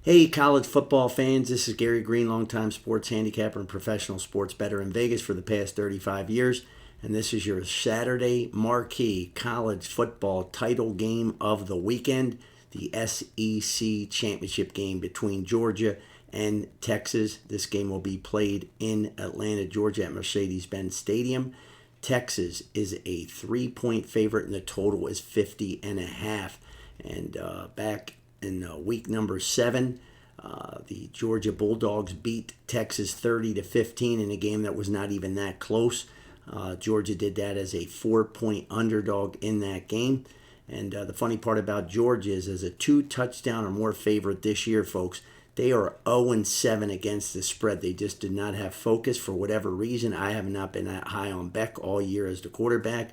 Hey, college football fans, this is Gary Greene, longtime sports handicapper and professional sports bettor in Vegas for the past 35 years. And this is your Saturday marquee college football title game of the weekend, the SEC championship game between Georgia and Texas. This game will be played in Atlanta, Georgia at Mercedes-Benz Stadium. Texas is a 3-point favorite and the total is 50.5. And back in week number 7, the Georgia Bulldogs beat Texas 30-15 in a game that was not even that close. Georgia did that as a 4-point underdog in that game. And the funny part about Georgia is, as a 2-touchdown or more favorite this year, folks, they are 0-7 against the spread. They just did not have focus for whatever reason. I have not been that high on Beck all year as the quarterback.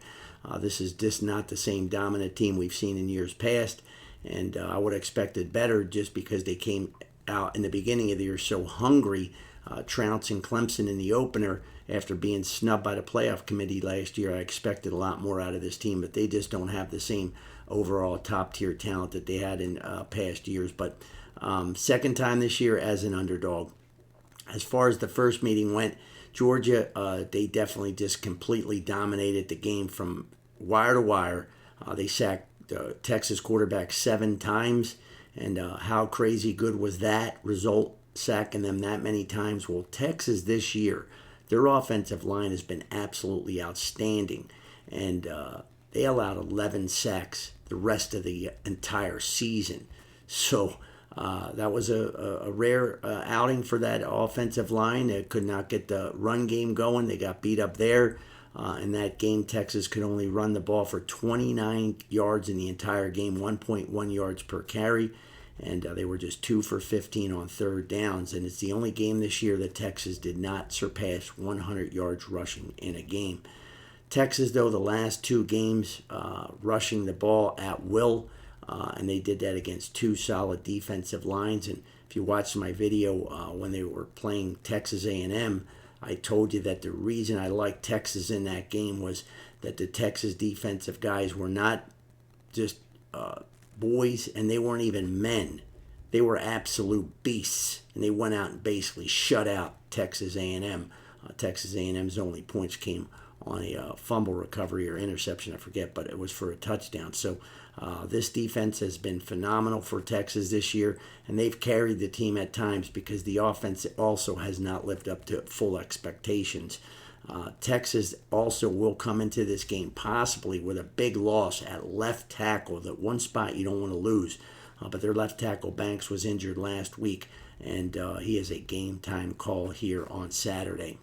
This is just not the same dominant team we've seen in years past. And I would have expected better just because they came out in the beginning of the year so hungry, trouncing Clemson in the opener after being snubbed by the playoff committee last year. I expected a lot more out of this team, but they just don't have the same overall top-tier talent that they had in past years. But second time this year as an underdog. As far as the first meeting went, Georgia, they definitely just completely dominated the game from wire to wire. They sacked Texas quarterback 7 times. And how crazy good was that result, sacking them that many times? Well, Texas this year, their offensive line has been absolutely outstanding. And they allowed 11 sacks the rest of the entire season. So that was a rare outing for that offensive line. They could not get the run game going. They got beat up there. In that game, Texas could only run the ball for 29 yards in the entire game, 1.1 yards per carry, and they were just 2 for 15 on third downs. And it's the only game this year that Texas did not surpass 100 yards rushing in a game. Texas, though, the last 2 games rushing the ball at will, and they did that against 2 solid defensive lines. And if you watched my video when they were playing Texas A&M, I told you that the reason I liked Texas in that game was that the Texas defensive guys were not just boys, and they weren't even men. They were absolute beasts, and they went out and basically shut out Texas A&M. Texas A&M's only points came on a fumble recovery or interception, I forget, but it was for a touchdown. So this defense has been phenomenal for Texas this year, and they've carried the team at times because the offense also has not lived up to full expectations. Texas also will come into this game possibly with a big loss at left tackle, that one spot you don't want to lose. But their left tackle, Banks, was injured last week, and he is a game-time call here on Saturday.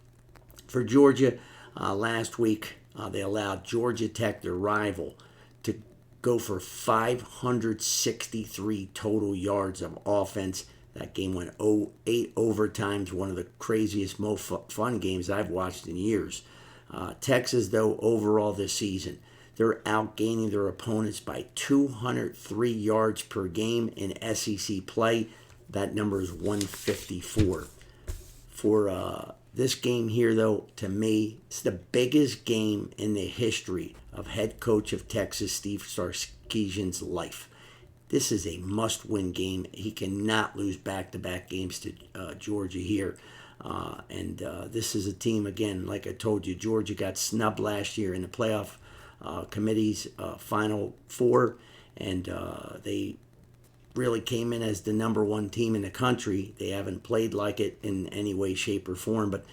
For Georgia, last week they allowed Georgia Tech, their rival, to go for 563 total yards of offense. That game went 8 overtimes, one of the craziest, most fun games I've watched in years. Texas, though, overall this season, they're outgaining their opponents by 203 yards per game in SEC play. That number is 154. For this game here, though, to me, it's the biggest game in the history of head coach of Texas, Steve Sarkisian's life. This is a must-win game. He cannot lose back-to-back games to Georgia here. And this is a team, again, like I told you, Georgia got snubbed last year in the playoff committee's Final Four, and they really came in as the number 1 team in the country. They haven't played like it in any way, shape, or form, but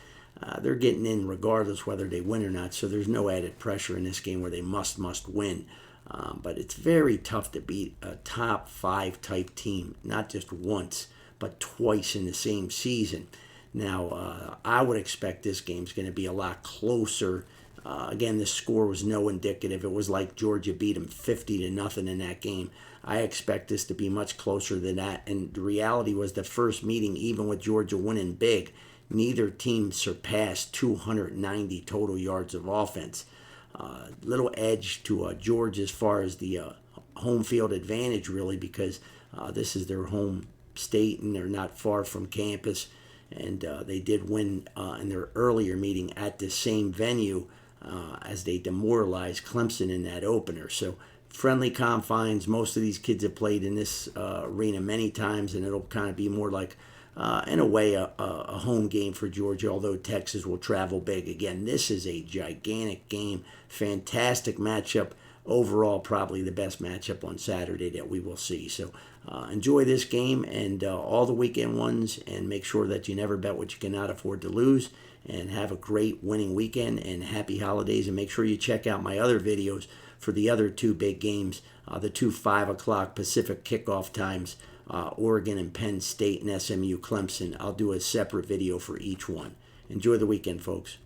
they're getting in regardless whether they win or not, so there's no added pressure in this game where they must win. But it's very tough to beat a top 5 type team, not just once, but twice in the same season. Now, I would expect this game's going to be a lot closer. Again, the score was no indicative. It was like Georgia beat them 50-0 in that game. I expect this to be much closer than that. And the reality was, the first meeting, even with Georgia winning big, neither team surpassed 290 total yards of offense. Little edge to Georgia as far as the home field advantage, really, because this is their home state and they're not far from campus. And they did win in their earlier meeting at the same venue as they demoralized Clemson in that opener. So friendly confines. Most of these kids have played in this arena many times, and it'll kind of be more like, in a way, a home game for Georgia, although Texas will travel big. Again, this is a gigantic game, fantastic matchup. Overall, probably the best matchup on Saturday that we will see. So enjoy this game and all the weekend ones, and make sure that you never bet what you cannot afford to lose. And have a great winning weekend and happy holidays. And make sure you check out my other videos for the other two big games, the two 5 o'clock Pacific kickoff times, Oregon and Penn State and SMU Clemson. I'll do a separate video for each one. Enjoy the weekend, folks.